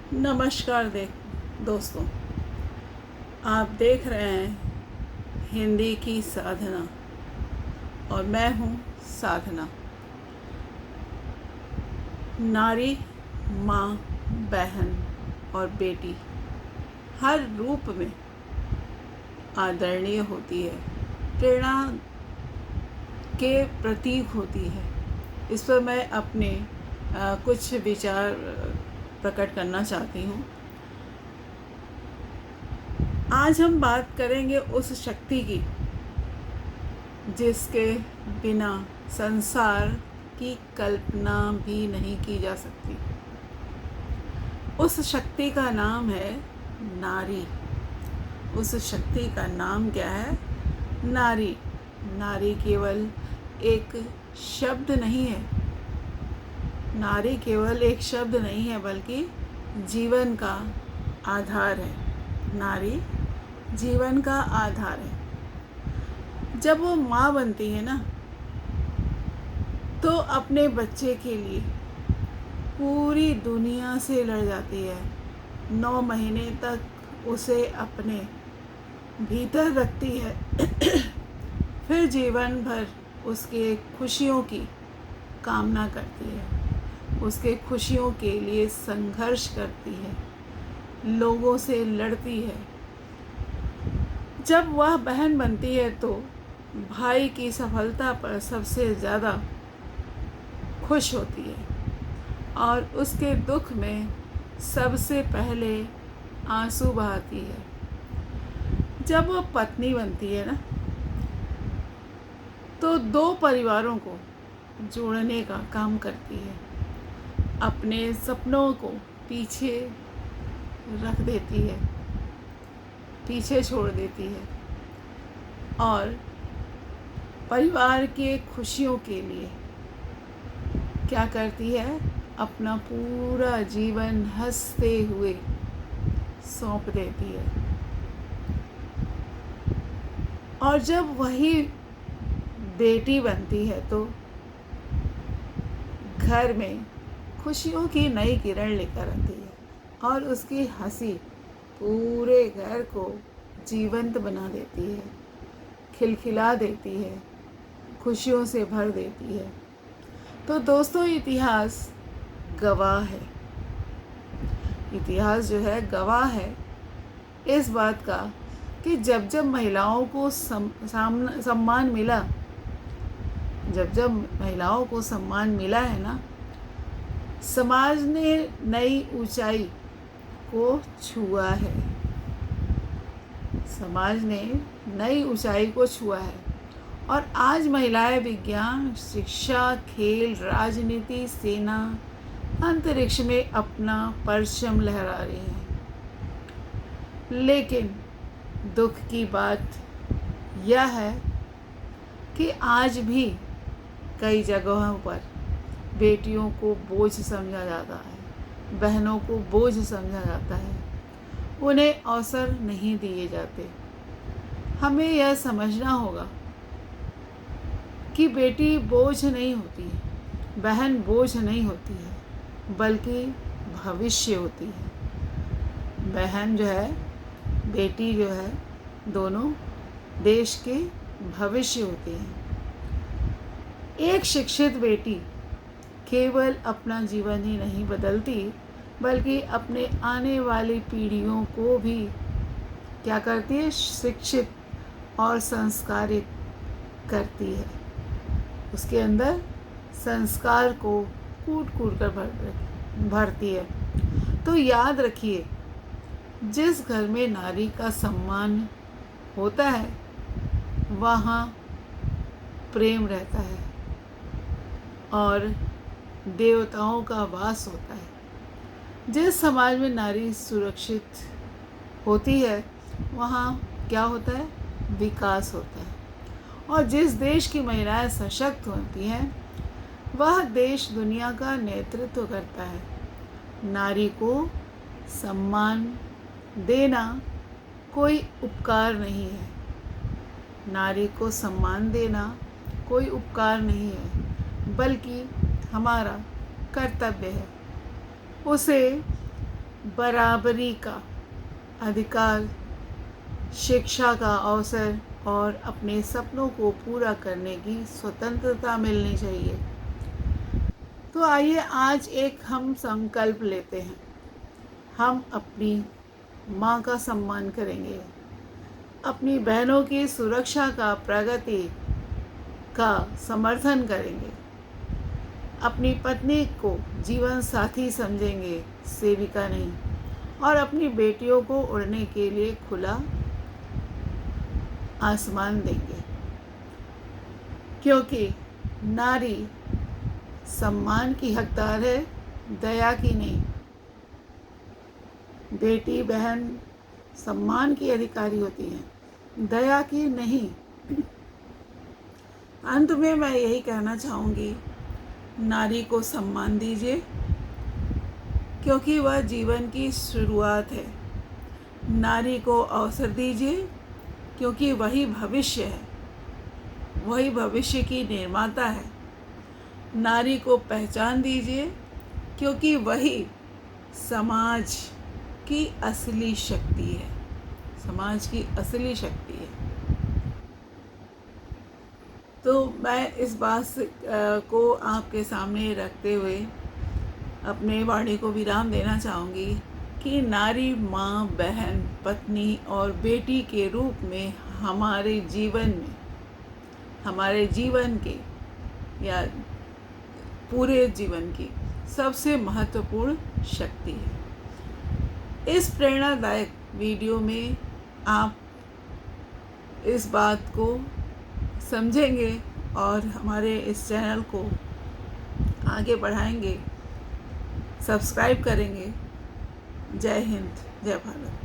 नमस्कार दोस्तों, आप देख रहे हैं हिंदी की साधना और मैं हूँ साधना। नारी, माँ, बहन और बेटी हर रूप में आदरणीय होती है, प्रेरणा के प्रतीक होती है। इस पर मैं अपने कुछ विचार प्रकट करना चाहती हूँ। आज हम बात करेंगे उस शक्ति की जिसके बिना संसार की कल्पना भी नहीं की जा सकती। उस शक्ति का नाम है नारी। उस शक्ति का नाम क्या है? नारी। नारी केवल एक शब्द नहीं है, नारी केवल एक शब्द नहीं है बल्कि जीवन का आधार है। नारी जीवन का आधार है। जब वो माँ बनती है ना, तो अपने बच्चे के लिए पूरी दुनिया से लड़ जाती है। 9 महीने तक उसे अपने भीतर रखती है फिर जीवन भर उसके खुशियों की कामना करती है, उसके खुशियों के लिए संघर्ष करती है, लोगों से लड़ती है। जब वह बहन बनती है तो भाई की सफलता पर सबसे ज़्यादा खुश होती है और उसके दुख में सबसे पहले आंसू बहाती है। जब वह पत्नी बनती है ना, तो 2 परिवारों को जोड़ने का काम करती है, अपने सपनों को पीछे रख देती है, पीछे छोड़ देती है और परिवार के खुशियों के लिए क्या करती है? अपना पूरा जीवन हंसते हुए सौंप देती है। और जब वही बेटी बनती है तो घर में खुशियों की नई किरण लेकर आती है और उसकी हंसी पूरे घर को जीवंत बना देती है, खिलखिला देती है, खुशियों से भर देती है। तो दोस्तों, इतिहास गवाह है, इतिहास जो है गवाह है इस बात का कि जब जब महिलाओं को सम्मान मिला, जब महिलाओं को सम्मान मिला है ना, समाज ने नई ऊंचाई को छुआ है, समाज ने नई ऊंचाई को छुआ है। और आज महिलाएं विज्ञान, शिक्षा, खेल, राजनीति, सेना, अंतरिक्ष में अपना परचम लहरा रही हैं। लेकिन दुख की बात यह है कि आज भी कई जगहों पर बेटियों को बोझ समझा जाता है, बहनों को बोझ समझा जाता है, उन्हें अवसर नहीं दिए जाते। हमें यह समझना होगा कि बेटी बोझ नहीं होती है, बहन बोझ नहीं होती है, बल्कि भविष्य होती है। बहन जो है, बेटी जो है, दोनों देश के भविष्य होते हैं। एक शिक्षित बेटी केवल अपना जीवन ही नहीं बदलती, बल्कि अपने आने वाली पीढ़ियों को भी क्या करती है? शिक्षित और संस्कारित करती है। उसके अंदर संस्कार को कूट कूट कर भरती है। तो याद रखिए, जिस घर में नारी का सम्मान होता है वहाँ प्रेम रहता है और देवताओं का वास होता है। जिस समाज में नारी सुरक्षित होती है वहाँ क्या होता है? विकास होता है। और जिस देश की महिलाएं सशक्त होती हैं वह देश दुनिया का नेतृत्व करता है। नारी को सम्मान देना कोई उपकार नहीं है, नारी को सम्मान देना कोई उपकार नहीं है, बल्कि हमारा कर्तव्य है। उसे बराबरी का अधिकार, शिक्षा का अवसर और अपने सपनों को पूरा करने की स्वतंत्रता मिलनी चाहिए। तो आइए आज एक हम संकल्प लेते हैं। हम अपनी माँ का सम्मान करेंगे, अपनी बहनों की सुरक्षा का प्रगति का समर्थन करेंगे, अपनी पत्नी को जीवन साथी समझेंगे, सेविका नहीं, और अपनी बेटियों को उड़ने के लिए खुला आसमान देंगे। क्योंकि नारी सम्मान की हकदार है, दया की नहीं। बेटी बहन सम्मान की अधिकारी होती हैं, दया की नहीं। अंत में मैं यही कहना चाहूँगी, नारी को सम्मान दीजिए, क्योंकि वह जीवन की शुरुआत है। नारी को अवसर दीजिए, क्योंकि वही भविष्य है, वही भविष्य की निर्माता है। नारी को पहचान दीजिए, क्योंकि वही समाज की असली शक्ति है, समाज की असली शक्ति है। तो मैं इस बात को आपके सामने रखते हुए अपने वाणी को विराम देना चाहूँगी कि नारी माँ, बहन, पत्नी और बेटी के रूप में हमारे जीवन के या पूरे जीवन की सबसे महत्वपूर्ण शक्ति है। इस प्रेरणादायक वीडियो में आप इस बात को समझेंगे और हमारे इस चैनल को आगे बढ़ाएंगे, सब्सक्राइब करेंगे। जय हिंद, जय भारत।